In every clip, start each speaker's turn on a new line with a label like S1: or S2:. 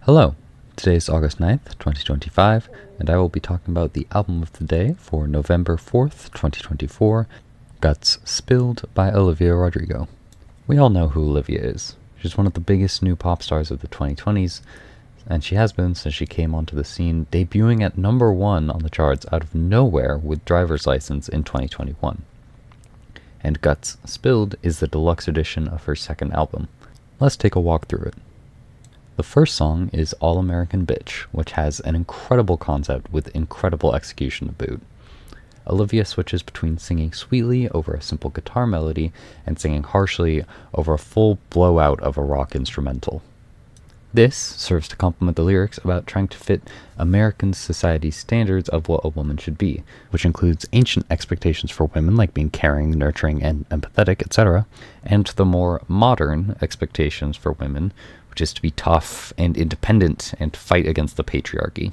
S1: Hello, today is August 9th, 2025, and I will be talking about the album of the day for November 4th, 2024, Guts Spilled by Olivia Rodrigo. We all know who Olivia is. She's one of the biggest new pop stars of the 2020s, and she has been since she came onto the scene, debuting at number 1 on the charts out of nowhere with Driver's License in 2021. And Guts Spilled is the deluxe edition of her second album. Let's take a walk through it. The first song is All American Bitch, which has an incredible concept with incredible execution to boot. Olivia switches between singing sweetly over a simple guitar melody and singing harshly over a full blowout of a rock instrumental. This serves to complement the lyrics about trying to fit American society's standards of what a woman should be, which includes ancient expectations for women like being caring, nurturing, and empathetic, etc., and the more modern expectations for women, which is to be tough and independent and to fight against the patriarchy.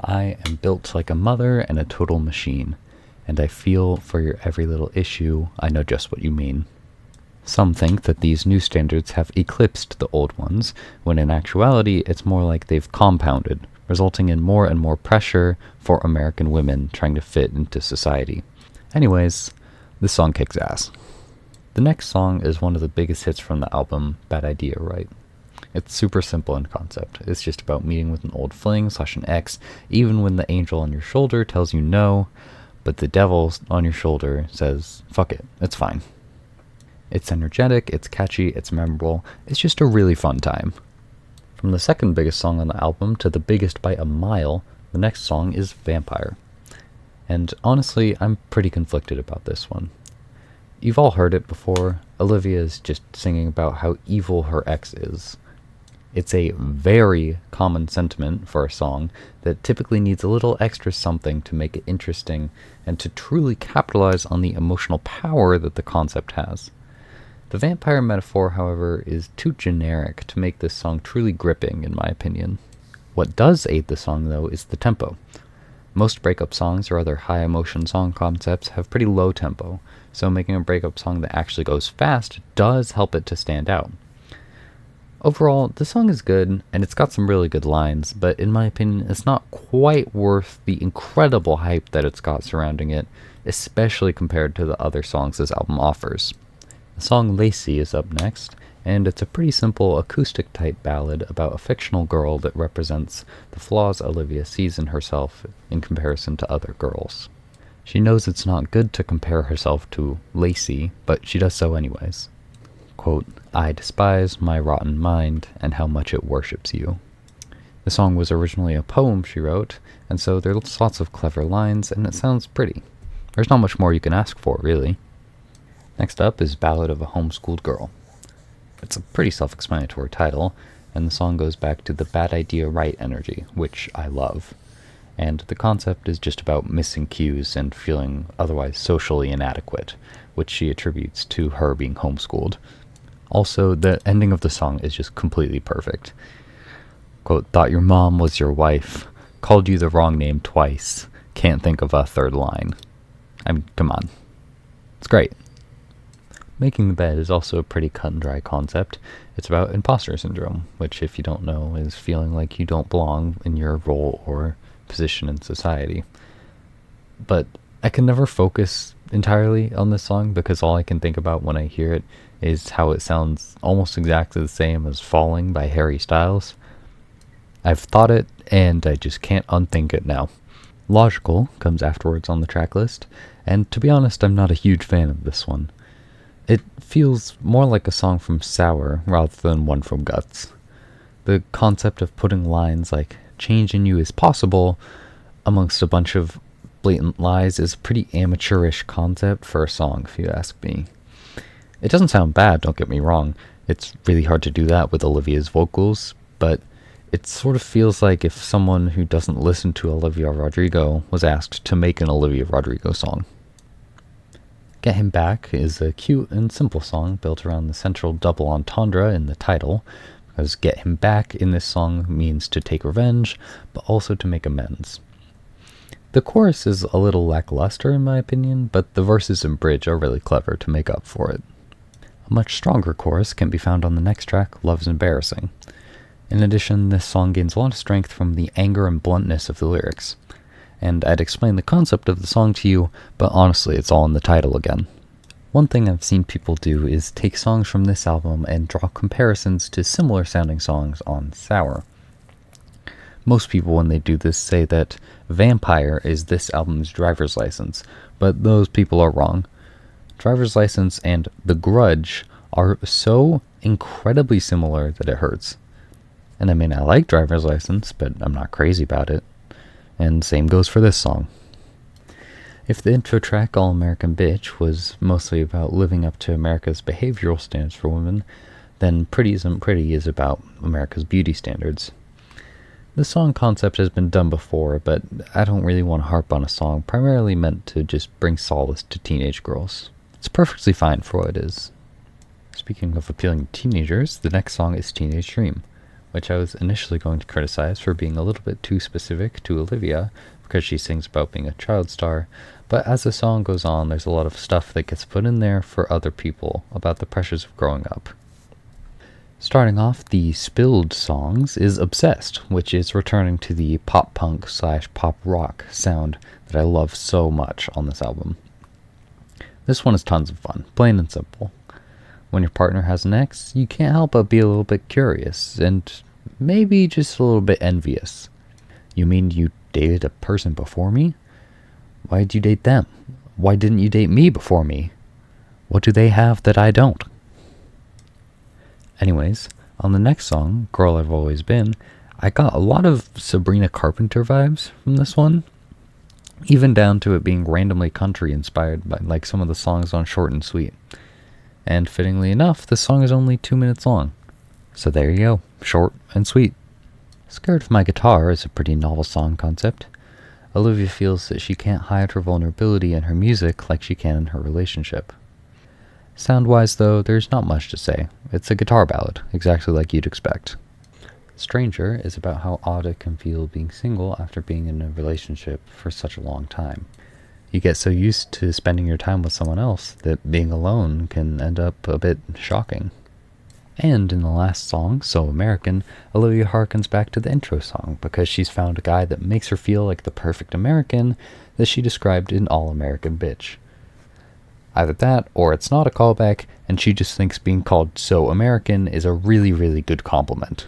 S1: I am built like a mother and a total machine, and I feel for your every little issue. I know just what you mean. Some think that these new standards have eclipsed the old ones, when in actuality it's more like they've compounded, resulting in more and more pressure for American women trying to fit into society. Anyways, this song kicks ass. The next song is one of the biggest hits from the album, Bad Idea, Right? It's super simple in concept. It's just about meeting with an old fling / an ex, even when the angel on your shoulder tells you no, but the devil on your shoulder says, fuck it, it's fine. It's energetic, it's catchy, it's memorable, it's just a really fun time. From the second biggest song on the album to the biggest by a mile, the next song is Vampire. And honestly, I'm pretty conflicted about this one. You've all heard it before. Olivia is just singing about how evil her ex is. It's a very common sentiment for a song that typically needs a little extra something to make it interesting and to truly capitalize on the emotional power that the concept has. The vampire metaphor, however, is too generic to make this song truly gripping, in my opinion. What does aid the song, though, is the tempo. Most breakup songs or other high-emotion song concepts have pretty low tempo, so making a breakup song that actually goes fast does help it to stand out. Overall, the song is good, and it's got some really good lines, but in my opinion, it's not quite worth the incredible hype that it's got surrounding it, especially compared to the other songs this album offers. The song Lacey is up next, and it's a pretty simple acoustic-type ballad about a fictional girl that represents the flaws Olivia sees in herself in comparison to other girls. She knows it's not good to compare herself to Lacey, but she does so anyways. Quote, I despise my rotten mind and how much it worships you. The song was originally a poem she wrote, and so there's lots of clever lines, and it sounds pretty. There's not much more you can ask for, really. Next up is Ballad of a Homeschooled Girl. It's a pretty self-explanatory title, and the song goes back to the bad idea right energy, which I love. And the concept is just about missing cues and feeling otherwise socially inadequate, which she attributes to her being homeschooled. Also, the ending of the song is just completely perfect. Quote, thought your mom was your wife, called you the wrong name twice, can't think of a third line. I mean, come on. It's great. Making the bed is also a pretty cut and dry concept. It's about imposter syndrome, which, if you don't know, is feeling like you don't belong in your role or position in society. But I can never focus entirely on this song because all I can think about when I hear it is how it sounds almost exactly the same as Falling by Harry Styles. I've thought it, and I just can't unthink it now. Logical comes afterwards on the track list, and to be honest, I'm not a huge fan of this one. It feels more like a song from Sour rather than one from Guts. The concept of putting lines like change in you is possible amongst a bunch of blatant lies is a pretty amateurish concept for a song, if you ask me. It doesn't sound bad, don't get me wrong. It's really hard to do that with Olivia's vocals, but it sort of feels like if someone who doesn't listen to Olivia Rodrigo was asked to make an Olivia Rodrigo song. Get Him Back is a cute and simple song built around the central double entendre in the title, because get him back in this song means to take revenge, but also to make amends. The chorus is a little lackluster in my opinion, but the verses and bridge are really clever to make up for it. A much stronger chorus can be found on the next track, Love's Embarrassing. In addition, this song gains a lot of strength from the anger and bluntness of the lyrics. And I'd explain the concept of the song to you, but honestly, it's all in the title again. One thing I've seen people do is take songs from this album and draw comparisons to similar sounding songs on Sour. Most people, when they do this, say that Vampire is this album's Driver's License, but those people are wrong. Driver's License and The Grudge are so incredibly similar that it hurts. And I mean, I like Driver's License, but I'm not crazy about it. And same goes for this song. If the intro track, All American Bitch, was mostly about living up to America's behavioral standards for women, then Pretty Isn't Pretty is about America's beauty standards. The song concept has been done before, but I don't really want to harp on a song primarily meant to just bring solace to teenage girls. It's perfectly fine for what it is. Speaking of appealing to teenagers, the next song is Teenage Dream, which I was initially going to criticize for being a little bit too specific to Olivia, because she sings about being a child star, but as the song goes on, there's a lot of stuff that gets put in there for other people about the pressures of growing up. Starting off the Spilled songs is Obsessed, which is returning to the pop punk / pop rock sound that I love so much on this album. This one is tons of fun, plain and simple. When your partner has an ex, you can't help but be a little bit curious, and maybe just a little bit envious. You mean you dated a person before me? Why'd you date them? Why didn't you date me before me? What do they have that I don't? Anyways, on the next song, Girl I've Always Been, I got a lot of Sabrina Carpenter vibes from this one, even down to it being randomly country inspired by like some of the songs on Short and Sweet. And fittingly enough, this song is only 2 minutes long. So there you go, short and sweet. Scared of My Guitar is a pretty novel song concept. Olivia feels that she can't hide her vulnerability in her music like she can in her relationship. Sound-wise, though, there's not much to say. It's a guitar ballad, exactly like you'd expect. Stranger is about how odd it can feel being single after being in a relationship for such a long time. You get so used to spending your time with someone else that being alone can end up a bit shocking. And in the last song, So American, Olivia harkens back to the intro song because she's found a guy that makes her feel like the perfect American that she described in All American Bitch. Either that, or it's not a callback, and she just thinks being called So American is a really, really good compliment.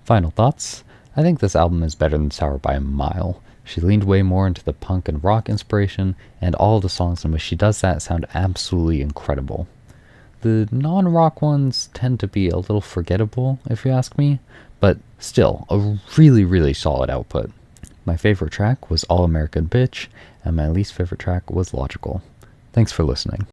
S1: Final thoughts? I think this album is better than Sour by a mile. She leaned way more into the punk and rock inspiration, and all of the songs in which she does that sound absolutely incredible. The non-rock ones tend to be a little forgettable, if you ask me, but still, a really, really solid output. My favorite track was All American Bitch, and my least favorite track was Logical. Thanks for listening.